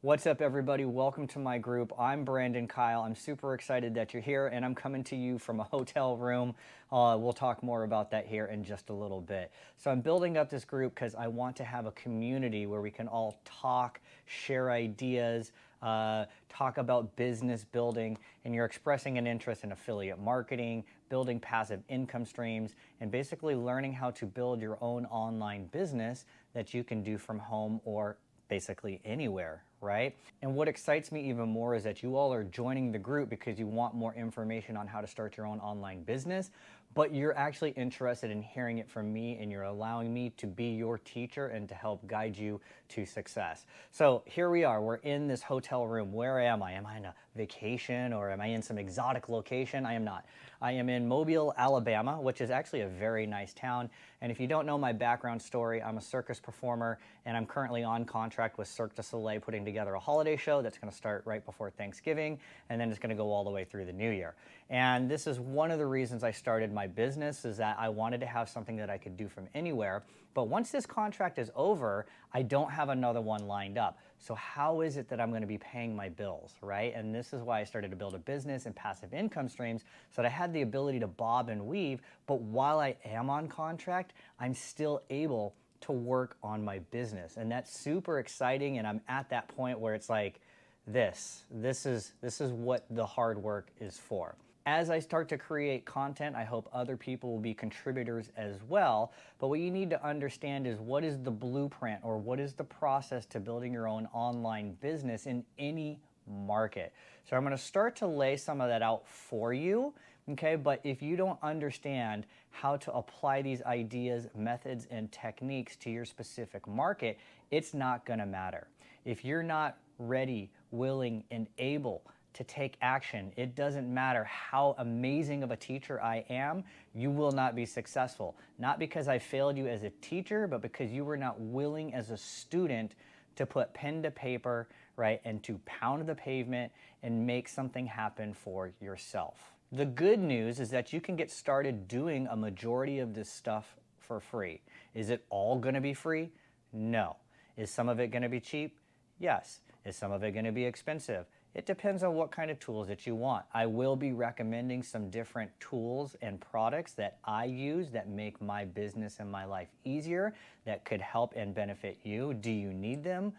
What's up, everybody? Welcome to my group. I'm Brandon Kyle. I'm super excited that you're here, and I'm coming to you from a hotel room. We'll talk more about that here in just a little bit. So I'm building up this group because I want to have a community where we can all talk, share ideas, talk about business building, and you're expressing an interest in affiliate marketing, building passive income streams, and basically learning how to build your own online business that you can do from home or basically anywhere, right? And what excites me even more is that you all are joining the group because you want more information on how to start your own online business, but you're actually interested in hearing it from me, and you're allowing me to be your teacher and to help guide you to success. So here we are, we're in this hotel room. Where am I? Am I on a vacation or am I in some exotic location? I am not. I am in Mobile, Alabama, which is actually a very nice town. And if you don't know my background story, I'm a circus performer, and I'm currently on contract with Cirque du Soleil putting together a holiday show that's going to start right before Thanksgiving, and then it's going to go all the way through the new year. And this is one of the reasons I started my business, is that I wanted to have something that I could do from anywhere. But once this contract is over, I don't have another one lined up. So how is it that I'm going to be paying my bills, right? And this is why I started to build a business and passive income streams, so that I had the ability to bob and weave. But while I am on contract, I'm still able to work on my business. And that's super exciting. And I'm at that point where it's like, this is what the hard work is for. As I start to create content, I hope other people will be contributors as well. But what you need to understand is, what is the blueprint, or what is the process to building your own online business in any market? So I'm going to start to lay some of that out for you. Okay, but if you don't understand how to apply these ideas, methods, and techniques to your specific market, it's not going to matter. If you're not ready, willing, and able to take action, it doesn't matter how amazing of a teacher I am, you will not be successful. Not because I failed you as a teacher, but because you were not willing as a student to put pen to paper, right, and to pound the pavement and make something happen for yourself. The good news is that you can get started doing a majority of this stuff for free. Is it all going to be free? No. Is some of it going to be cheap? Yes. Is some of it going to be expensive? It depends on what kind of tools that you want. I will be recommending some different tools and products that I use that make my business and my life easier, that could help and benefit you. Do you need them?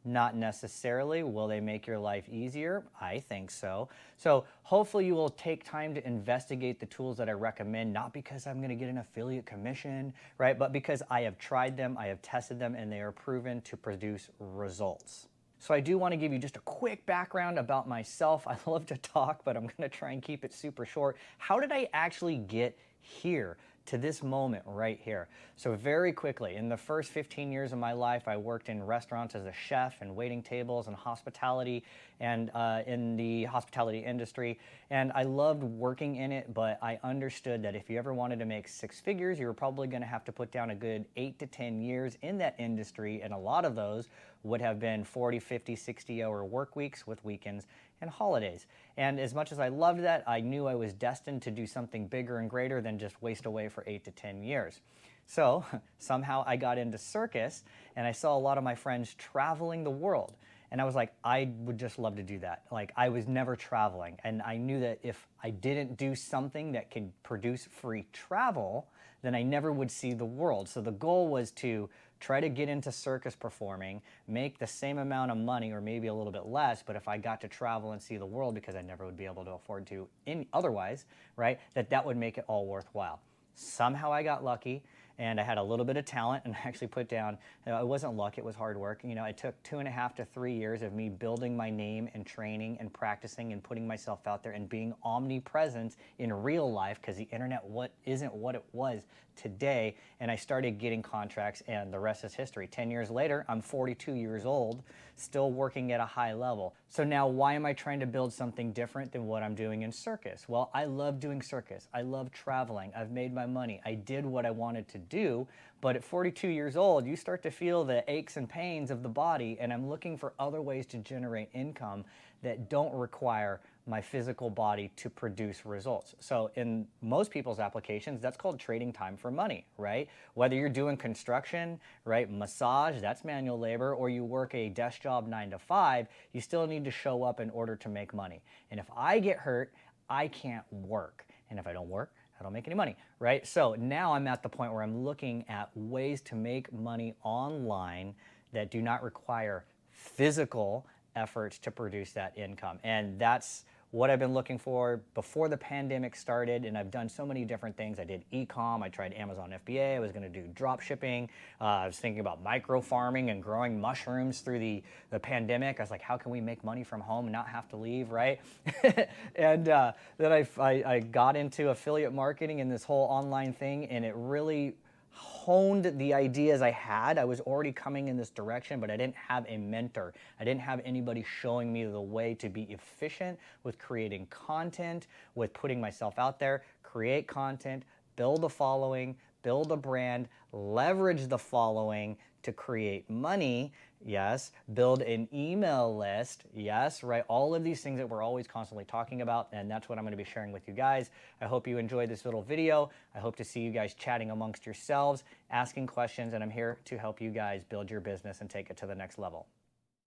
Not necessarily. Will they make your life easier? I think so. So hopefully you will take time to investigate the tools that I recommend, not because I'm going to get an affiliate commission, right? But because I have tried them, I have tested them, and they are proven to produce results. So I do want to give you just a quick background about myself. I love to talk, but I'm going to try and keep it super short. How did I actually get here, to this moment right here? So very quickly, in the first 15 years of my life, I worked in restaurants as a chef and waiting tables and hospitality, and in the hospitality industry. And I loved working in it, but I understood that if you ever wanted to make six figures, you were probably going to have to put down a good 8 to 10 years in that industry. And a lot of those would have been 40, 50, 60-hour work weeks with weekends and holidays. And as much as I loved that, I knew I was destined to do something bigger and greater than just waste away for 8 to 10 years. So somehow I got into circus, and I saw a lot of my friends traveling the world. And I was like, I would just love to do that. Like, I was never traveling. And I knew that if I didn't do something that could produce free travel, then I never would see the world. So the goal was to try to get into circus performing, make the same amount of money or maybe a little bit less, but if I got to travel and see the world, because I never would be able to afford to otherwise, right, that would make it all worthwhile. Somehow I got lucky, and I had a little bit of talent, and I actually put down, it wasn't luck, it was hard work. You know, it took 2.5 to 3 years of me building my name and training and practicing and putting myself out there and being omnipresent in real life, because the internet isn't what it was today. And I started getting contracts, and the rest is history. 10 years later, I'm 42 years old, still working at a high level. So now why am I trying to build something different than what I'm doing in circus? Well, I love doing circus. I love traveling. I've made my money. I did what I wanted to do, But at 42 years old, you start to feel the aches and pains of the body, and I'm looking for other ways to generate income that don't require my physical body to produce results. So in most people's applications, that's called trading time for money, right? Whether you're doing construction, right, massage, that's manual labor, or you work a desk job 9 to 5, you still need to show up in order to make money. And if I get hurt, I can't work. And if I don't work, I don't make any money, right? So now I'm at the point where I'm looking at ways to make money online that do not require physical efforts to produce that income. And that's what I've been looking for before the pandemic started, and I've done so many different things. I did e-com, I tried Amazon FBA, I was gonna do drop shipping, I was thinking about micro farming and growing mushrooms through the pandemic. I was like, how can we make money from home and not have to leave, right? And then I got into affiliate marketing and this whole online thing, and it really honed the ideas I had. I was already coming in this direction, but I didn't have a mentor. I didn't have anybody showing me the way to be efficient with creating content, with putting myself out there, create content, build a following, build a brand, leverage the following to create money, yes, build an email list, yes, right, all of these things that we're always constantly talking about, and that's what I'm going to be sharing with you guys. I hope you enjoyed this little video. I hope to see you guys chatting amongst yourselves, asking questions, and I'm here to help you guys build your business and take it to the next level.